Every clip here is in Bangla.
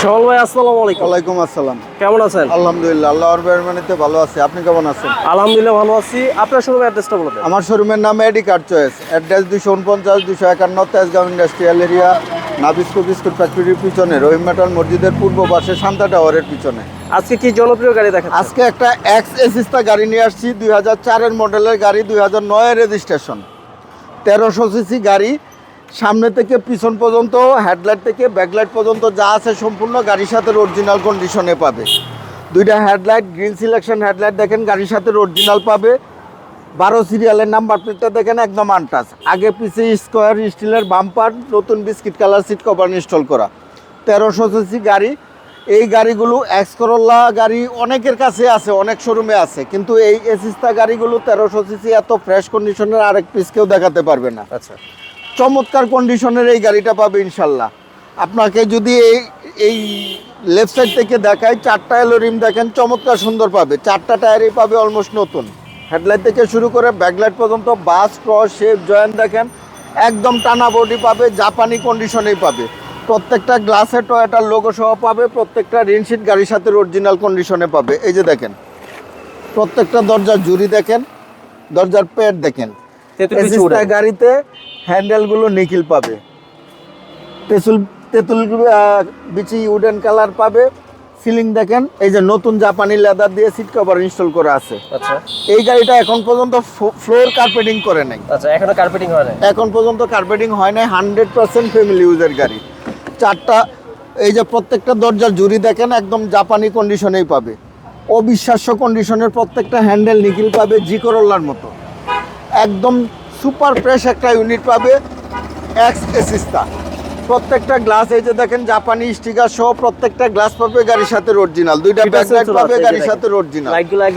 শোল ভাই আসসালামু আলাইকুম। ওয়ালাইকুম আসসালাম। কেমন আছেন? আলহামদুলিল্লাহ, আল্লাহর মেহরবানিতে ভালো আছি। আপনি কেমন আছেন? আলহামদুলিল্লাহ ভালো আছি। আপনার শোরুমের অ্যাড্রেসটা বলে দেন। আমার শোরুমের নাম AD car choice. Address 249-251 Tejgaon industrial area, Nabisco biscuit ফ্যাক্টরির পিছনে, রহিম মেটাল মসজিদের পূর্ব পাশে, শান্তা টাওয়ারের পিছনে। আজকে কি জনপ্রিয় গাড়ি দেখাচ্ছেন? আজকে একটা এক্স এসিস্তা গাড়ি নিয়ে আসছি। 2004-এর মডেলের গাড়ি, 2009-এর রেজিস্ট্রেশন, 1300 সিসি গাড়ি। সামনে থেকে পিছন পর্যন্ত, হেডলাইট থেকে ব্যাকলাইট পর্যন্ত যা আছে সম্পূর্ণ গাড়ির সাথে অরিজিনাল কন্ডিশনে পাবে। দুইটা হেডলাইট, গ্রিন সিলেকশন হেডলাইট দেখেন, গাড়ির সাথে অরিজিনাল পাবে। 12 সিরিয়ালের নাম্বার প্লেটটা দেখেন, একদম আনটাচ। আগে পিছে স্কোয়ার স্টিলের বাম্পার, নতুন biscuit colour seat cover install করা। 1300 সিসি গাড়ি। এই গাড়িগুলো এক্স করোলা গাড়ি অনেকের কাছে আছে, অনেক শোরুমে আছে, কিন্তু এই এসিস্তা গাড়িগুলো 1300 সিসি এত ফ্রেশ কন্ডিশনের আরেক পিস কেউ দেখাতে পারবে না। আচ্ছা, চমৎকার কন্ডিশনের এই গাড়িটা পাবে ইনশাল্লাহ। আপনাকে যদি এই লেফট সাইড থেকে দেখায়, 4টা এলো রিম দেখেন, চমৎকার সুন্দর পাবে। 4টা টায়ারই পাবে অলমোস্ট নতুন। হেডলাইট থেকে শুরু করে ব্যাকলাইট পর্যন্ত বাস ক্রস শেপ জয়েন্ট দেখেন, একদম টানা বডি পাবে, জাপানি কন্ডিশনেই পাবে। প্রত্যেকটা গ্লাসে টয়োটার লোগো সহ পাবে। প্রত্যেকটা রিনশিট গাড়ির সাথে অরিজিনাল কন্ডিশনে পাবে। এই যে দেখেন, প্রত্যেকটা দরজার জুড়ি দেখেন, দরজার প্যাড দেখেন। গাড়িতে হ্যান্ডেলগুলো নিখিল পাবে, তেঁতুল বিচি উডেন কালার পাবে। সিলিং দেখেন, এই যে নতুন জাপানি লেদার দিয়ে সিট কভার ইনস্টল করা আছে। আচ্ছা, এই গাড়িটা এখন পর্যন্ত ফ্লোর কার্পেটিং করে নাই। আচ্ছা, এখনো কার্পেটিং হয় না? এখন পর্যন্ত কার্পেটিং হয় নাই। 100% ফ্যামিলি ইউজের গাড়ি। 4টা, এই যে প্রত্যেকটা দরজার জুড়ি দেখেন, একদম জাপানি কন্ডিশনেই পাবে। অবিশ্বাস্য কন্ডিশনের প্রত্যেকটা হ্যান্ডেল নিখিল পাবে, জি করোলার মতো। একদম সুপার ফ্রেশ একটা ইউনিট পাবে এক্স এসিস্তা। প্রত্যেকটা গ্লাস এই যে দেখেন, জাপানি স্টিকার সহ প্রত্যেকটা গ্লাস পাবে গাড়ির সাথে অরিজিনাল। দুইটা ব্যাকলাইট পাবে গাড়ির সাথে অরিজিনাল।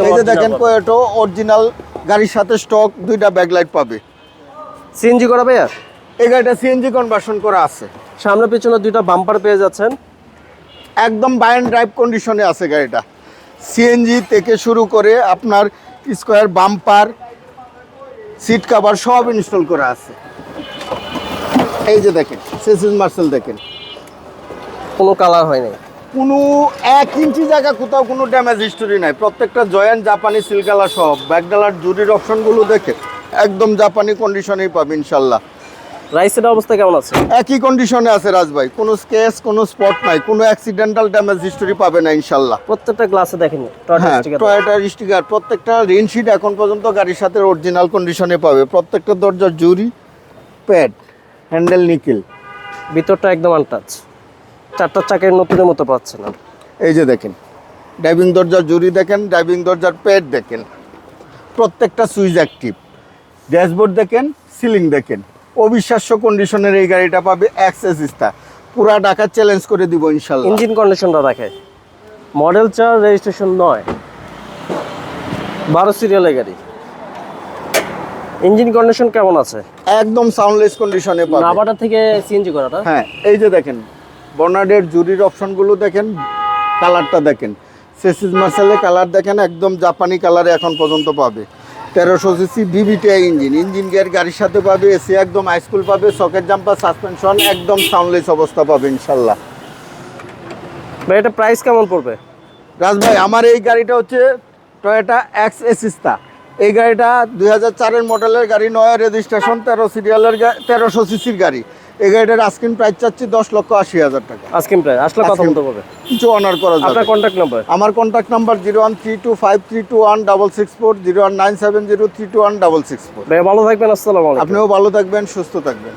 এই যে দেখেন, কোয়েটো অরিজিনাল গাড়ির সাথে স্টক, দুইটা ব্যাকলাইট পাবে। সিএনজি করা ভাইয়া? এই গাড়িটা সিএনজি কনভার্সন করা আছে। সামনে পিছনে দুইটা বাম্পার পেয়ে যাচ্ছেন, একদম বাই অ্যান্ড ড্রাইভ কন্ডিশনে আছে গাড়িটা। সিএনজি থেকে শুরু করে আপনার স্কোয়ার বাম্পার, সিট কভার সব ইনস্টল করা আছে। এই যে দেখেন, সেসিস মার্সেল দেখেন, কোনো কালার হয় নাই, কোনো 1 ইঞ্চি জায়গা কোথাও কোনো ড্যামেজ হিস্টোরি নাই। প্রত্যেকটা জয়েন্ট জাপানি সিল কালার সব। ব্যাকডালার জুরির অপশনগুলো দেখে একদম জাপানি কন্ডিশনেই পাবে ইনশাল্লাহ। রাইসের অবস্থা কেমন আছে? একই কন্ডিশনে আছে রাজ ভাই, কোনো স্কেচ, কোনো স্পট নাই, কোনো অ্যাক্সিডেন্টাল ড্যামেজ হিস্টোরি পাবে না ইনশাল্লাহ। প্রত্যেকটা গ্লাসে দেখেন হ্যাঁ, টয়োটার স্টিকার। প্রত্যেকটা রিনশিট এখন পর্যন্ত গাড়ির সাথে অরিজিনাল কন্ডিশনে পাবে। প্রত্যেকটা দরজার জুরি, প্যাড, হ্যান্ডেল নিকেল। ভিতরটা একদম আনটাচ। 4টা চাকের নতুনের মতো পাচ্ছে না। এই যে দেখেন, ড্রাইভিং দরজার জুরি দেখেন, ড্রাইভিং দরজার প্যাড দেখেন, প্রত্যেকটা সুইচ অ্যাক্টিভ। ড্যাশবোর্ড দেখেন, সিলিং দেখেন। অবিশ্বাস্য কন্ডিশনের এই গাড়িটা পাবে এক্স এসিস্তা। পুরা ঢাকা চ্যালেঞ্জ করে দিব ইনশাল্লাহ। ইঞ্জিন কন্ডিশনটা দেখে, মডেল 4, রেজিস্ট্রেশন 9, 12 সিরিয়ালের গাড়ি। ইঞ্জিন কন্ডিশন কেমন আছে? একদম সাউন্ডলেস কন্ডিশনে পাবে। নাভাটা থেকে সিএনজি করাটা? হ্যাঁ, এই যে দেখেন, বর্নার্ডের জুরির অপশনগুলো দেখেন, কালারটা দেখেন, সেসিস মার্সেলের কালার দেখেন, একদম জাপানি কালারে এখন পর্যন্ত পাবে। 1300 সিসি ভিভিটিআই ইঞ্জিন গিয়ার গাড়ির সাথে পাবে। এসি একদম হাইস্কুল পাবে, সকেট জাম্পার, সাসপেনশন একদম সাউন্ডলেস অবস্থা পাবে ইনশাল্লাহ। ভাই এটা প্রাইস কেমন পড়বে? রাজ ভাই, আমার এই গাড়িটা হচ্ছে টয়োটা এক্স এসিস্তা। এই গাড়িটা 2004-এর মডেলের গাড়ি, 9 রেজিস্ট্রেশন, 13 সিরিয়ালের 1300 সিসির গাড়ি। এই গাড়িটার আস্কিং প্রাইস চাচ্ছি 10,80,000 টাকা। আস্কিং প্রাইস আসলে কত মতো হবে? কিছু অনার করা যাবে। আপনার কন্ট্যাক্ট নাম্বার? আমার কন্ট্যাক্ট নাম্বার 0132532164, 0197032164। ভাই ভালো থাকবেন, আসসালামু আলাইকুম। আপনিও ভালো থাকবেন, সুস্থ থাকবেন।